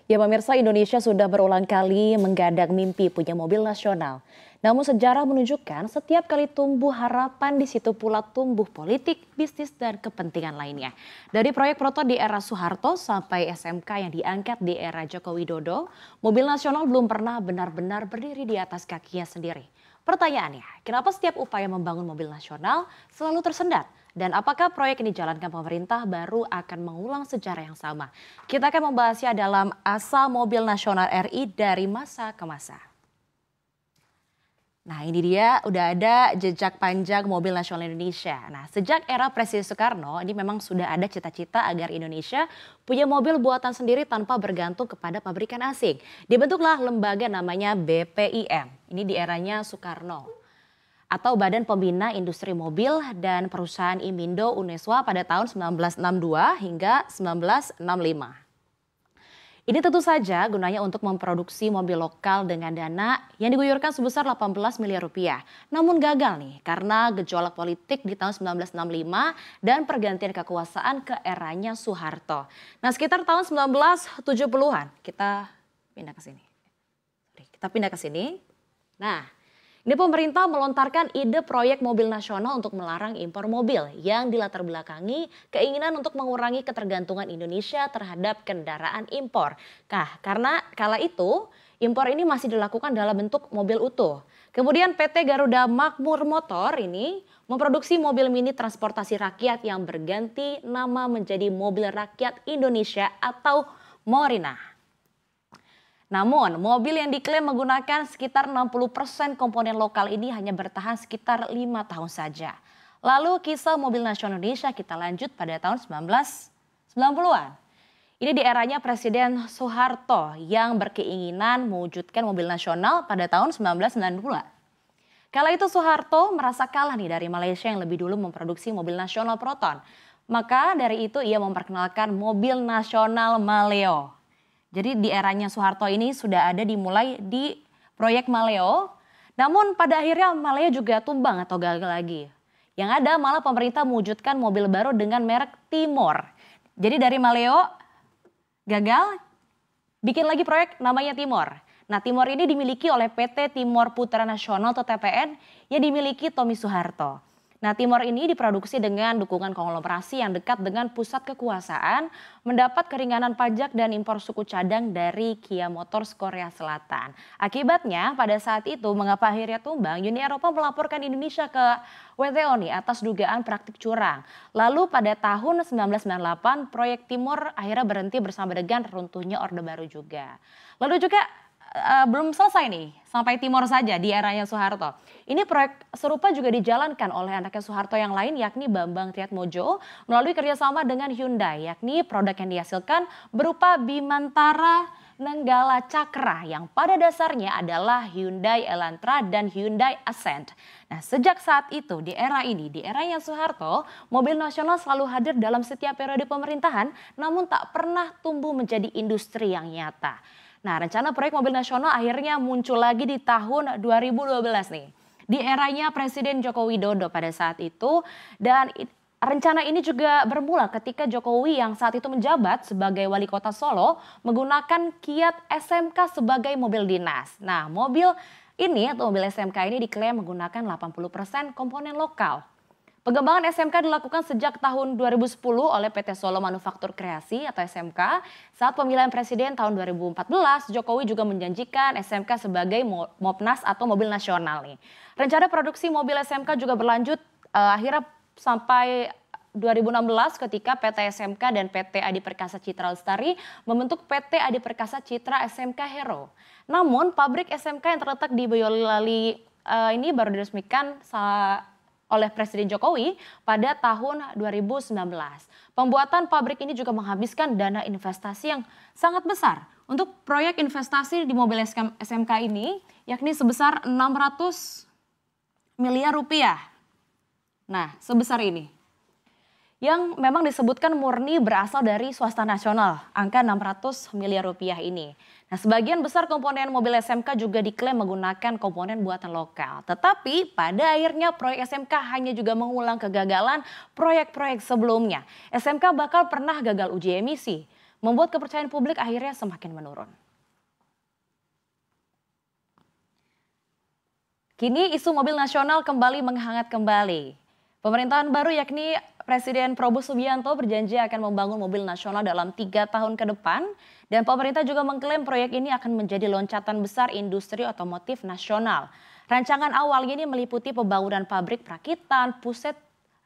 Ya pemirsa, Indonesia sudah berulang kali menggadang mimpi punya mobil nasional. Namun sejarah menunjukkan setiap kali tumbuh harapan di situ pula tumbuh politik, bisnis dan kepentingan lainnya. Dari proyek proto di era Soeharto sampai SMK yang diangkat di era Joko Widodo, mobil nasional belum pernah benar-benar berdiri di atas kakinya sendiri. Pertanyaannya, kenapa setiap upaya membangun mobil nasional selalu tersendat? Dan apakah proyek yang dijalankan pemerintah baru akan mengulang sejarah yang sama? Kita akan membahasnya dalam Asa Mobil Nasional RI dari masa ke masa. Nah ini dia udah ada jejak panjang mobil nasional Indonesia. Nah sejak era Presiden Soekarno ini memang sudah ada cita-cita agar Indonesia punya mobil buatan sendiri tanpa bergantung kepada pabrikan asing. Dibentuklah lembaga namanya BPIM. Ini di eranya Soekarno atau Badan Pembina Industri Mobil dan Perusahaan Imindo Uneswa pada tahun 1962 hingga 1965. Ini tentu saja gunanya untuk memproduksi mobil lokal dengan dana yang diguyurkan sebesar 18 miliar rupiah. Namun gagal nih karena gejolak politik di tahun 1965 dan pergantian kekuasaan ke eranya Soeharto. Nah sekitar tahun 1970-an kita pindah ke sini. Nah ini pemerintah melontarkan ide proyek mobil nasional untuk melarang impor mobil yang dilatar belakangi keinginan untuk mengurangi ketergantungan Indonesia terhadap kendaraan impor. Nah, karena kala itu impor ini masih dilakukan dalam bentuk mobil utuh. Kemudian PT Garuda Makmur Motor ini memproduksi mobil mini transportasi rakyat yang berganti nama menjadi Mobil Rakyat Indonesia atau Morina. Namun, mobil yang diklaim menggunakan sekitar 60% komponen lokal ini hanya bertahan sekitar 5 tahun saja. Lalu kisah mobil nasional Indonesia kita lanjut pada tahun 1990-an. Ini di eranya Presiden Soeharto yang berkeinginan mewujudkan mobil nasional pada tahun 1990-an. Kala itu Soeharto merasa kalah nih dari Malaysia yang lebih dulu memproduksi mobil nasional Proton. Maka dari itu ia memperkenalkan mobil nasional Maleo. Jadi di eranya Soeharto ini sudah ada dimulai di proyek Maleo. Namun pada akhirnya Maleo juga tumbang atau gagal lagi. Yang ada malah pemerintah mewujudkan mobil baru dengan merek Timor. Jadi dari Maleo gagal, bikin lagi proyek namanya Timor. Nah Timor ini dimiliki oleh PT Timor Putra Nasional atau TPN yang dimiliki Tommy Soeharto. Nah Timor ini diproduksi dengan dukungan konglomerasi yang dekat dengan pusat kekuasaan, mendapat keringanan pajak dan impor suku cadang dari Kia Motors Korea Selatan. Akibatnya pada saat itu mengapa akhirnya tumbang, Uni Eropa melaporkan Indonesia ke WTO nih atas dugaan praktik curang. Lalu pada tahun 1998 proyek Timor akhirnya berhenti bersama dengan runtuhnya Orde Baru juga. Lalu juga belum selesai nih, sampai Timor saja di eranya Soeharto. Ini proyek serupa juga dijalankan oleh anaknya Soeharto yang lain yakni Bambang Triatmojo melalui kerjasama dengan Hyundai, yakni produk yang dihasilkan berupa Bimantara Nenggala Cakra yang pada dasarnya adalah Hyundai Elantra dan Hyundai Accent. Nah sejak saat itu di era ini, di eranya Soeharto, mobil nasional selalu hadir dalam setiap periode pemerintahan namun tak pernah tumbuh menjadi industri yang nyata. Nah rencana proyek mobil nasional akhirnya muncul lagi di tahun 2012 nih. Di eranya Presiden Joko Widodo pada saat itu dan rencana ini juga bermula ketika Jokowi yang saat itu menjabat sebagai wali kota Solo menggunakan Kiat SMK sebagai mobil dinas. Nah mobil ini atau mobil SMK ini diklaim menggunakan 80% komponen lokal. Pengembangan SMK dilakukan sejak tahun 2010 oleh PT Solo Manufaktur Kreasi atau SMK. Saat pemilihan presiden tahun 2014, Jokowi juga menjanjikan SMK sebagai Mopnas atau mobil nasional nih. Rencana produksi mobil SMK juga berlanjut akhirnya sampai 2016 ketika PT SMK dan PT Adi Perkasa Citra Lestari membentuk PT Adi Perkasa Citra SMK Hero. Namun pabrik SMK yang terletak di Boyolali ini baru diresmikan oleh Presiden Jokowi pada tahun 2019. Pembuatan pabrik ini juga menghabiskan dana investasi yang sangat besar. Untuk proyek investasi di mobil SMK ini yakni sebesar 600 miliar rupiah. Nah sebesar ini. Yang memang disebutkan murni berasal dari swasta nasional, angka 600 miliar rupiah ini. Nah, sebagian besar komponen mobil SMK juga diklaim menggunakan komponen buatan lokal. Tetapi pada akhirnya proyek SMK hanya juga mengulang kegagalan proyek-proyek sebelumnya. SMK bakal pernah gagal uji emisi, membuat kepercayaan publik akhirnya semakin menurun. Kini isu mobil nasional kembali menghangat kembali. Pemerintahan baru yakni Presiden Prabowo Subianto berjanji akan membangun mobil nasional dalam 3 tahun ke depan. Dan pemerintah juga mengklaim proyek ini akan menjadi loncatan besar industri otomotif nasional. Rancangan awalnya ini meliputi pembangunan pabrik perakitan, pusat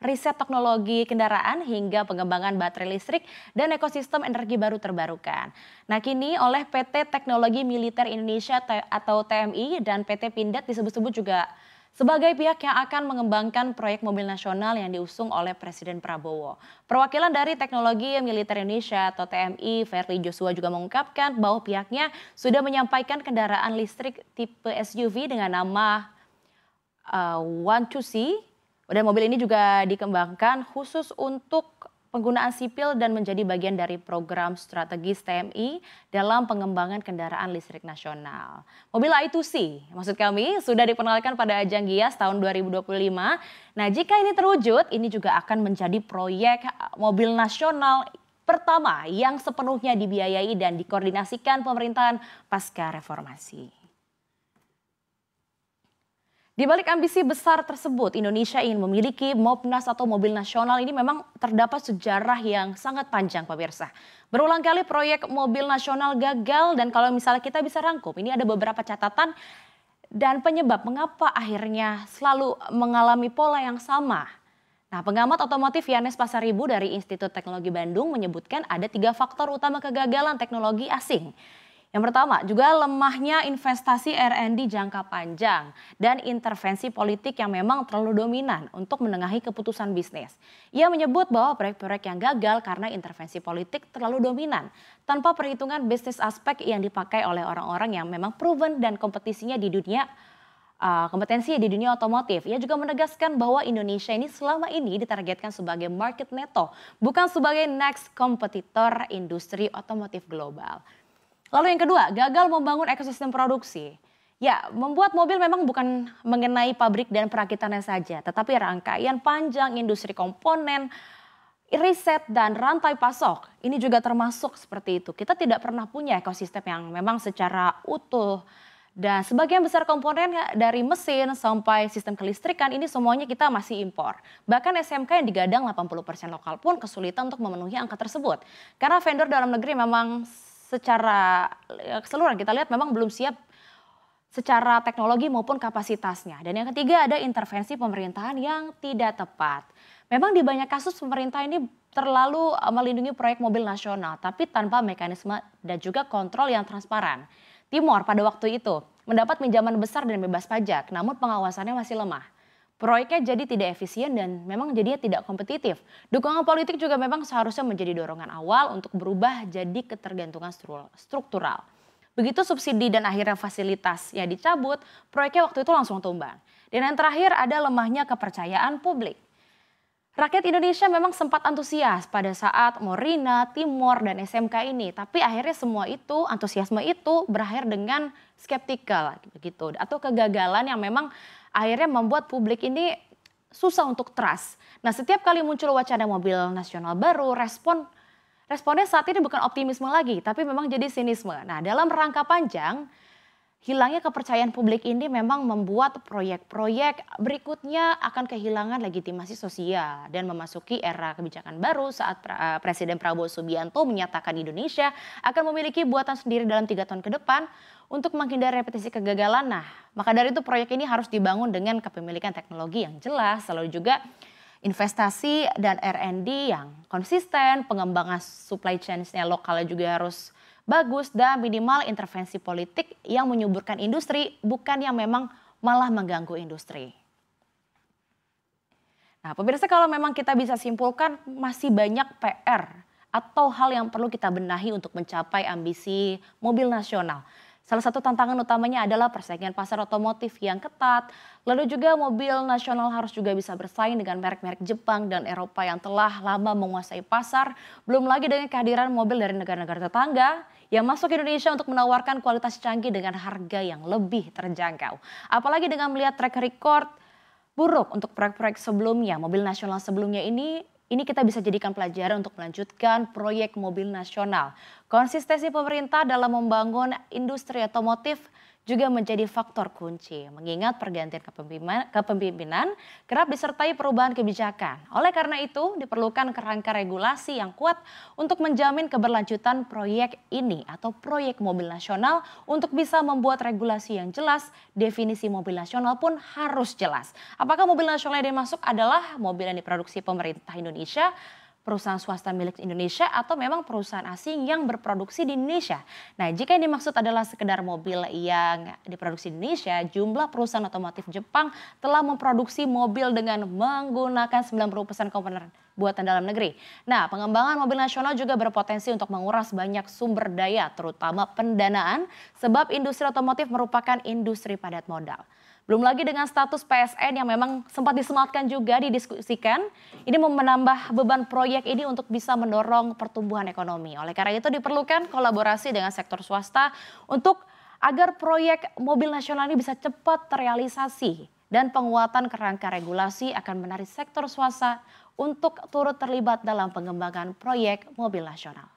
riset teknologi kendaraan hingga pengembangan baterai listrik dan ekosistem energi baru terbarukan. Nah kini oleh PT Teknologi Militer Indonesia atau TMI dan PT Pindad disebut-sebut juga sebagai pihak yang akan mengembangkan proyek mobil nasional yang diusung oleh Presiden Prabowo. Perwakilan dari Teknologi Militer Indonesia atau TMI, Verly Joshua juga mengungkapkan bahwa pihaknya sudah menyampaikan kendaraan listrik tipe SUV dengan nama One2C. Dan mobil ini juga dikembangkan khusus untuk penggunaan sipil dan menjadi bagian dari program strategis TMI dalam pengembangan kendaraan listrik nasional. Mobil i2C, maksud kami, sudah diperkenalkan pada ajang Gias tahun 2025. Nah, jika ini terwujud, ini juga akan menjadi proyek mobil nasional pertama yang sepenuhnya dibiayai dan dikoordinasikan pemerintahan pasca reformasi. Di balik ambisi besar tersebut, Indonesia ingin memiliki Mopnas atau mobil nasional ini memang terdapat sejarah yang sangat panjang pemirsa. Berulang kali proyek mobil nasional gagal dan kalau misalnya kita bisa rangkum, ini ada beberapa catatan dan penyebab mengapa akhirnya selalu mengalami pola yang sama. Nah, pengamat otomotif Yanes Pasaribu dari Institut Teknologi Bandung menyebutkan ada 3 faktor utama kegagalan teknologi asing. Yang pertama, juga lemahnya investasi R&D jangka panjang dan intervensi politik yang memang terlalu dominan untuk menengahi keputusan bisnis. Ia menyebut bahwa proyek-proyek yang gagal karena intervensi politik terlalu dominan, tanpa perhitungan bisnis aspek yang dipakai oleh orang-orang yang memang proven dan kompetensinya di dunia otomotif. Ia juga menegaskan bahwa Indonesia ini selama ini ditargetkan sebagai market neto, bukan sebagai next kompetitor industri otomotif global. Lalu yang kedua, gagal membangun ekosistem produksi. Ya, membuat mobil memang bukan mengenai pabrik dan perakitannya saja, tetapi rangkaian panjang industri komponen, riset dan rantai pasok. Ini juga termasuk seperti itu. Kita tidak pernah punya ekosistem yang memang secara utuh. Dan sebagian besar komponen dari mesin sampai sistem kelistrikan ini semuanya kita masih impor. Bahkan SMK yang digadang 80% lokal pun kesulitan untuk memenuhi angka tersebut. Karena vendor dalam negeri memang secara keseluruhan kita lihat memang belum siap secara teknologi maupun kapasitasnya. Dan yang ketiga ada intervensi pemerintahan yang tidak tepat. Memang di banyak kasus pemerintah ini terlalu melindungi proyek mobil nasional tapi tanpa mekanisme dan juga kontrol yang transparan. Timor pada waktu itu mendapat pinjaman besar dan bebas pajak namun pengawasannya masih lemah. Proyeknya jadi tidak efisien dan memang jadinya tidak kompetitif. Dukungan politik juga memang seharusnya menjadi dorongan awal untuk berubah jadi ketergantungan struktural. Begitu subsidi dan akhirnya fasilitas yang dicabut, proyeknya waktu itu langsung tumbang. Dan yang terakhir ada lemahnya kepercayaan publik. Rakyat Indonesia memang sempat antusias pada saat Morina, Timor, dan SMK ini. Tapi akhirnya semua itu, antusiasme itu berakhir dengan skeptikal begitu. Atau kegagalan yang memang akhirnya membuat publik ini susah untuk trust. Nah setiap kali muncul wacana mobil nasional baru, responnya saat ini bukan optimisme lagi, tapi memang jadi sinisme. Nah dalam rangka panjang, hilangnya kepercayaan publik ini memang membuat proyek-proyek berikutnya akan kehilangan legitimasi sosial dan memasuki era kebijakan baru saat Presiden Prabowo Subianto menyatakan Indonesia akan memiliki buatan sendiri dalam 3 tahun ke depan untuk menghindari repetisi kegagalan. Nah, maka dari itu proyek ini harus dibangun dengan kepemilikan teknologi yang jelas, lalu juga investasi dan R&D yang konsisten, pengembangan supply chain-nya lokalnya juga harus bagus dan minimal intervensi politik yang menyuburkan industri bukan yang memang malah mengganggu industri. Nah pemirsa kalau memang kita bisa simpulkan masih banyak PR atau hal yang perlu kita benahi untuk mencapai ambisi mobil nasional. Salah satu tantangan utamanya adalah persaingan pasar otomotif yang ketat. Lalu juga mobil nasional harus juga bisa bersaing dengan merek-merek Jepang dan Eropa yang telah lama menguasai pasar. Belum lagi dengan kehadiran mobil dari negara-negara tetangga yang masuk ke Indonesia untuk menawarkan kualitas canggih dengan harga yang lebih terjangkau. Apalagi dengan melihat track record buruk untuk proyek-proyek sebelumnya, mobil nasional sebelumnya ini ini kita bisa jadikan pelajaran untuk melanjutkan proyek mobil nasional. Konsistensi pemerintah dalam membangun industri otomotif juga menjadi faktor kunci, mengingat pergantian kepemimpinan kerap disertai perubahan kebijakan. Oleh karena itu, diperlukan kerangka regulasi yang kuat untuk menjamin keberlanjutan proyek ini atau proyek mobil nasional. Untuk bisa membuat regulasi yang jelas, definisi mobil nasional pun harus jelas. Apakah mobil nasional yang dimaksud adalah mobil yang diproduksi pemerintah Indonesia, perusahaan swasta milik Indonesia, atau memang perusahaan asing yang berproduksi di Indonesia. Nah, jika yang dimaksud adalah sekedar mobil yang diproduksi di Indonesia, jumlah perusahaan otomotif Jepang telah memproduksi mobil dengan menggunakan 90% komponen buatan dalam negeri. Nah, pengembangan mobil nasional juga berpotensi untuk menguras banyak sumber daya, terutama pendanaan, sebab industri otomotif merupakan industri padat modal. Belum lagi dengan status PSN yang memang sempat disematkan juga didiskusikan, ini menambah beban proyek ini untuk bisa mendorong pertumbuhan ekonomi. Oleh karena itu diperlukan kolaborasi dengan sektor swasta untuk agar proyek mobil nasional ini bisa cepat terrealisasi, dan penguatan kerangka regulasi akan menarik sektor swasta untuk turut terlibat dalam pengembangan proyek mobil nasional.